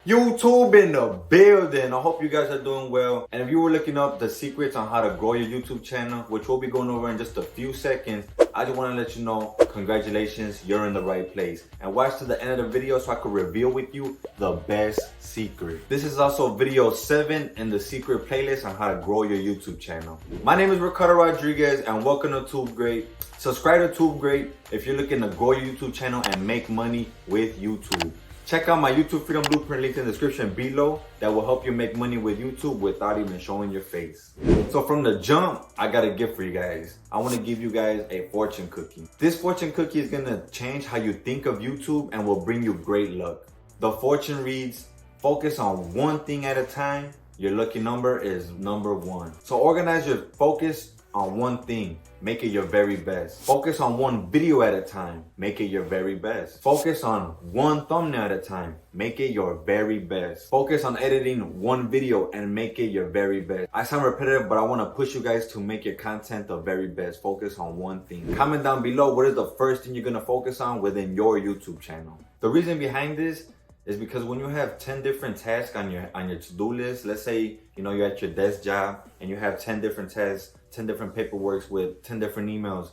YouTube in the building. I hope you guys are doing well. And if you were looking up the secrets on how to grow your YouTube channel, which we'll be going over in just a few seconds, I just want to let you know, congratulations, you're in the right place. And watch to the end of the video so I can reveal with you the best secret. This is also video 7 in the secret playlist on how to grow your YouTube channel. My name is Ricardo Rodriguez and welcome to Tube Great. Subscribe to Tube Great if you're looking to grow your YouTube channel and make money with YouTube. Check out my YouTube Freedom Blueprint link in the description below that will help you make money with YouTube without even showing your face. So from the jump, I got a gift for you guys. I want to give you guys a fortune cookie. This fortune cookie is going to change how you think of YouTube and will bring you great luck. The fortune reads, focus on one thing at a time. Your lucky number is number 1. So organize your focus on one thing. Make it your very best. Focus on one video at a time. Make it your very best. Focus on one thumbnail at a time. Make it your very best. Focus on editing one video and make it your very best. I sound repetitive, but I want to push you guys to make your content the very best. Focus on one thing. Comment down below what is the first thing you're going to focus on within your YouTube channel. The reason behind this is because when you have 10 different tasks on your to-do list, let's say, you're at your desk job and you have 10 different tasks, 10 different paperworks with 10 different emails,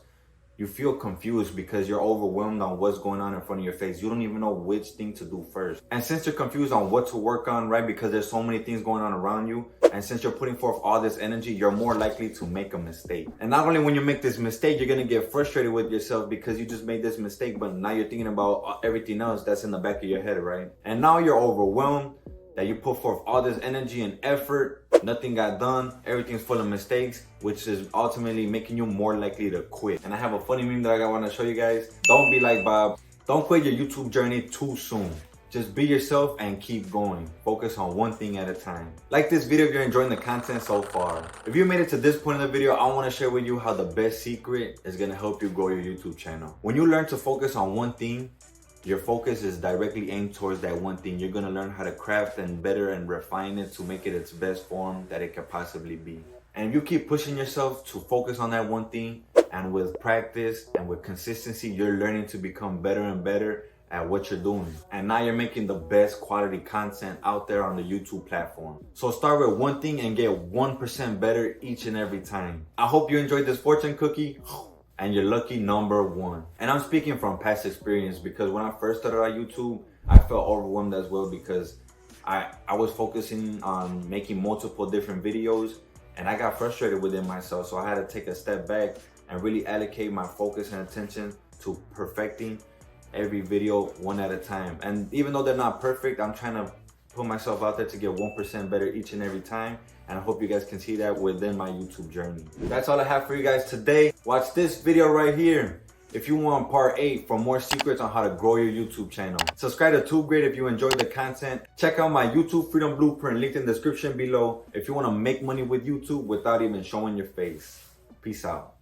you feel confused because you're overwhelmed on what's going on in front of your face. You don't even know which thing to do first. And since you're confused on what to work on, right, because there's so many things going on around you, and since you're putting forth all this energy, you're more likely to make a mistake. And not only when you make this mistake, you're gonna get frustrated with yourself because you just made this mistake, but now you're thinking about everything else that's in the back of your head, right? And now you're overwhelmed that you put forth all this energy and effort, nothing got done, everything's full of mistakes, which is ultimately making you more likely to quit. And I have a funny meme that I want to show you guys. Don't be like Bob. Don't quit your YouTube journey too soon. Just be yourself and keep going. Focus on one thing at a time. Like this video if you're enjoying the content so far. If you made it to this point in the video, I want to share with you how the best secret is going to help you grow your YouTube channel. When you learn to focus on one thing, your focus is directly aimed towards that one thing. You're gonna learn how to craft and better and refine it to make it its best form that it could possibly be. And if you keep pushing yourself to focus on that one thing, and with practice and with consistency, you're learning to become better and better at what you're doing. And now you're making the best quality content out there on the YouTube platform. So start with one thing and get 1% better each and every time. I hope you enjoyed this fortune cookie. And you're lucky number 1. And I'm speaking from past experience because when I first started on YouTube, I felt overwhelmed as well because I was focusing on making multiple different videos and I got frustrated within myself. So I had to take a step back and really allocate my focus and attention to perfecting every video one at a time. And even though they're not perfect, I'm trying to put myself out there to get 1% better each and every time. And I hope you guys can see that within my YouTube journey. That's all I have for you guys today. Watch this video right here if you want part 8 for more secrets on how to grow your YouTube channel. Subscribe to Tube Great if you enjoy the content. Check out my YouTube Freedom Blueprint linked in the description below if you want to make money with YouTube without even showing your face. Peace out.